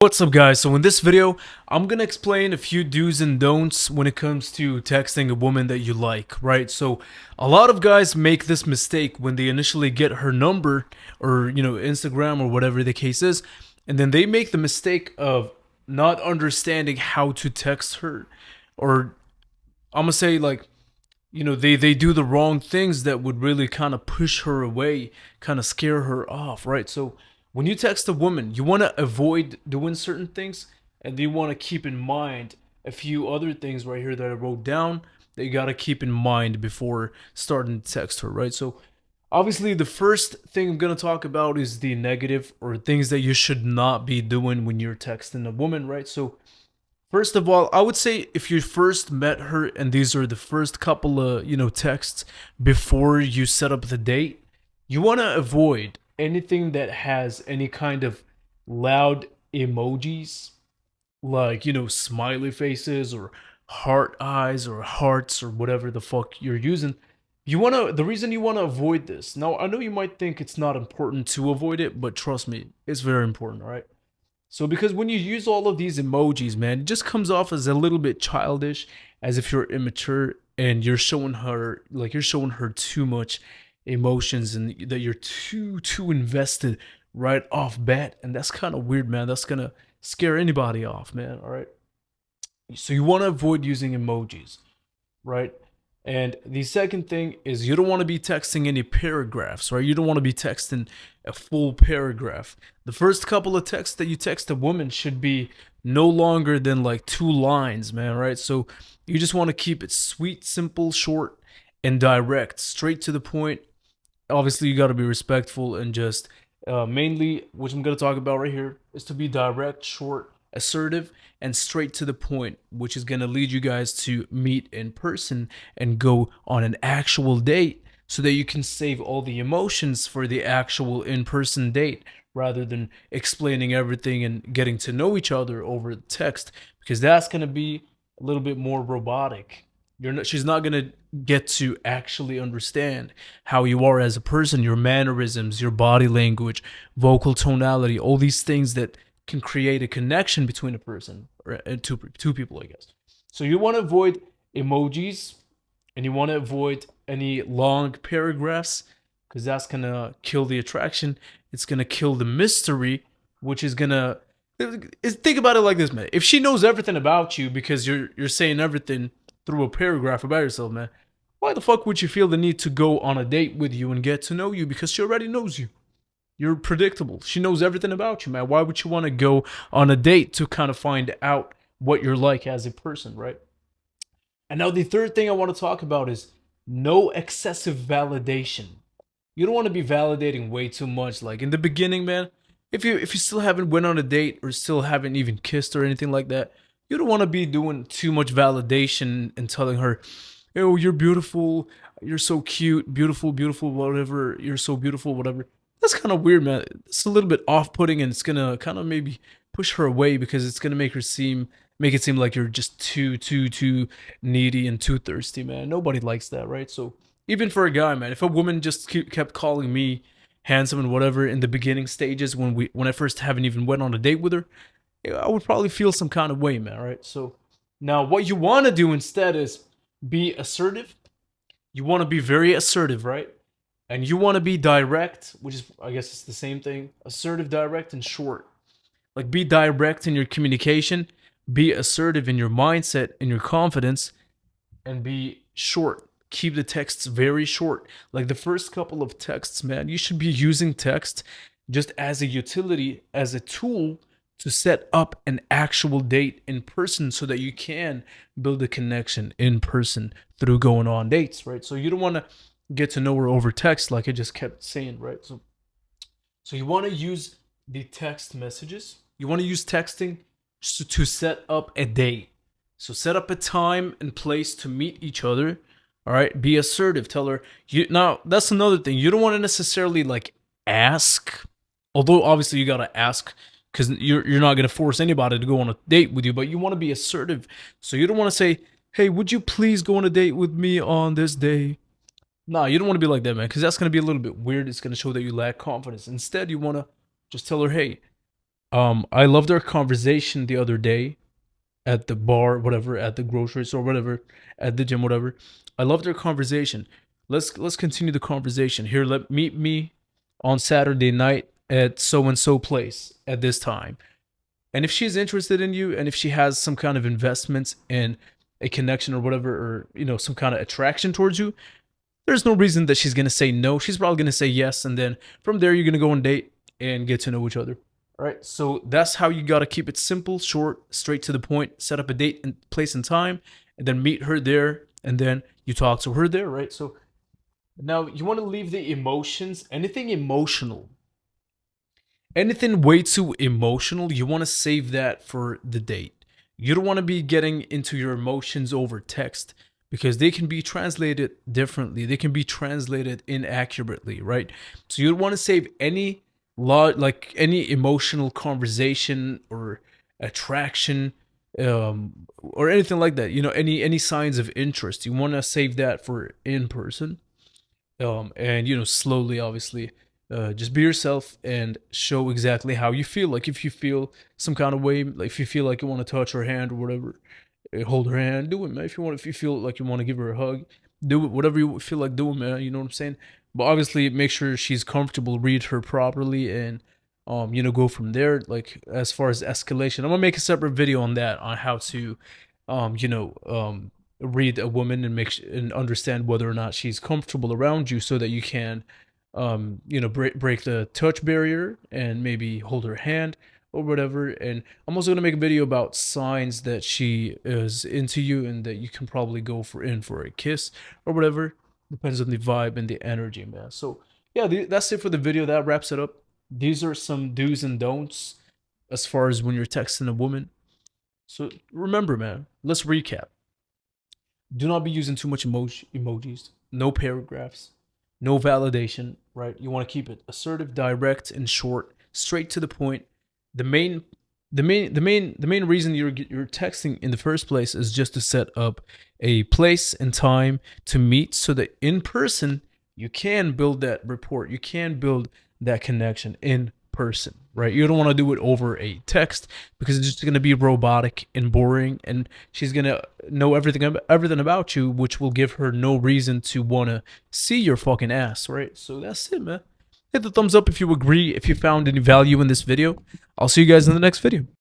What's up guys, so in this video, I'm gonna explain a few do's and don'ts when it comes to texting a woman that you like, right? So a lot of guys make this mistake when they initially get her number or, Instagram or whatever the case is, and then they make the mistake of not understanding how to text her. Or I'm gonna say like, they do the wrong things that would really kind of push her away, kind of scare her off, right? So when you text a woman, you want to avoid doing certain things, and you want to keep in mind a few other things right here that I wrote down that you got to keep in mind before starting to text her, right? So obviously the first thing I'm going to talk about is the negative, or things that you should not be doing when you're texting a woman, right? So first of all, I would say if you first met her and these are the first couple of, texts before you set up the date, you want to avoid anything that has any kind of loud emojis, like, smiley faces or heart eyes or hearts or whatever the fuck you're using. The reason you want to avoid this. Now, I know you might think it's not important to avoid it, but trust me, it's very important, all right? So because when you use all of these emojis, man, it just comes off as a little bit childish, as if you're immature and you're showing her too much emotions and that you're too invested right off bat, and that's kind of weird, man. That's gonna scare anybody off, man. All right. So you want to avoid using emojis, right? And the second thing is you don't want to be texting any paragraphs, right? You don't want to be texting a full paragraph. The first couple of texts that you text a woman should be no longer than like 2 lines, man, right? So you just want to keep it sweet, simple, short, and direct, straight to the point. Obviously, you got to be respectful and just mainly, which I'm going to talk about right here, is to be direct, short, assertive, and straight to the point, which is going to lead you guys to meet in person and go on an actual date so that you can save all the emotions for the actual in-person date rather than explaining everything and getting to know each other over text, because that's going to be a little bit more robotic. She's not going to get to actually understand how you are as a person, your mannerisms, your body language, vocal tonality, all these things that can create a connection between a person or two people, I guess. So you want to avoid emojis, and you want to avoid any long paragraphs, because that's gonna kill the attraction. It's gonna kill the mystery, which is gonna think about it like this, man. If she knows everything about you because you're saying everything through a paragraph about yourself, man, why the fuck would you feel the need to go on a date with you and get to know you? Because she already knows you. You're predictable. She knows everything about you, man. Why would you want to go on a date to kind of find out what you're like as a person, right? And now the third thing I want to talk about is no excessive validation. You don't want to be validating way too much. Like in the beginning, man, if you still haven't went on a date or still haven't even kissed or anything like that, you don't want to be doing too much validation and telling her, "Oh, you're beautiful, you're so cute, beautiful, beautiful, whatever, you're so beautiful, whatever." That's kind of weird, man. It's a little bit off-putting, and it's gonna kind of maybe push her away because it's gonna make it seem like you're just too needy and too thirsty, man. Nobody likes that, right? So even for a guy, man, if a woman just kept calling me handsome and whatever in the beginning stages when I first haven't even went on a date with her, yeah, I would probably feel some kind of way, man. Right? So now what you want to do instead is be assertive. You want to be very assertive, right? And you want to be direct, which is, I guess it's the same thing. Assertive, direct, and short. Like, be direct in your communication, be assertive in your mindset and your confidence, and be short. Keep the texts very short. Like the first couple of texts, man, you should be using text just as a utility, as a tool to set up an actual date in person so that you can build a connection in person through going on dates, right? So you don't want to get to know her over text like I just kept saying, right? So you want to use the text messages. You want to use texting to set up a date. So set up a time and place to meet each other. All right, be assertive. Tell her you now. That's another thing. You don't want to necessarily like ask, although obviously you gotta ask because you're not gonna force anybody to go on a date with you. But you want to be assertive. So you don't want to say, "Hey, would you please go on a date with me on this day?" Nah, you don't want to be like that, man, because that's gonna be a little bit weird. It's gonna show that you lack confidence. Instead, you want to just tell her, "Hey, I loved our conversation the other day at the bar, whatever, at the grocery store, whatever, at the gym, whatever. I loved our conversation. Let's continue the conversation here. Let meet me on Saturday night at so and so place at this time. And if she's interested in you, and if she has some kind of investments and a connection or whatever, or some kind of attraction towards you, there's no reason that she's gonna say no. She's probably gonna say yes, and then from there you're gonna go on date and get to know each other. All right, so that's how you gotta keep it simple, short, straight to the point. Set up a date and place and time, and then meet her there, and then you talk to her there, right? So now you want to leave the emotions, anything way too emotional. You want to save that for the date. You don't want to be getting into your emotions over text because they can be translated differently. They can be translated inaccurately, right? So you want to save any like any emotional conversation or attraction, or anything like that. Any signs of interest. You want to save that for in person, and slowly, obviously, just be yourself and show exactly how you feel. Like if you feel some kind of way, like if you feel like you want to touch her hand or whatever, hold her hand, do it, man. If you feel like you want to give her a hug, do it. Whatever you feel like doing, man. You know what I'm saying? But obviously, make sure she's comfortable. Read her properly, and go from there. Like as far as escalation, I'm gonna make a separate video on that, on how to, read a woman and and understand whether or not she's comfortable around you, so that you can break the touch barrier and maybe hold her hand or whatever. And I'm also going to make a video about signs that she is into you, and that you can probably go for a kiss or whatever. Depends on the vibe and the energy, man. So yeah, that's it for the video. That wraps it up. These are some do's and don'ts as far as when you're texting a woman. So remember, man, let's recap. Do not be using too much emojis, no paragraphs, no validation, right? You want to keep it assertive, direct, and short, straight to the point. The main the main reason you're texting in the first place is just to set up a place and time to meet, so that in person you can build that rapport, you can build that connection in person, right? You don't want to do it over a text, because it's just going to be robotic and boring, and she's going to know everything about you, which will give her no reason to want to see your fucking ass, right? So that's it, man. Hit the thumbs up if you agree, if you found any value in this video. I'll see you guys in the next video.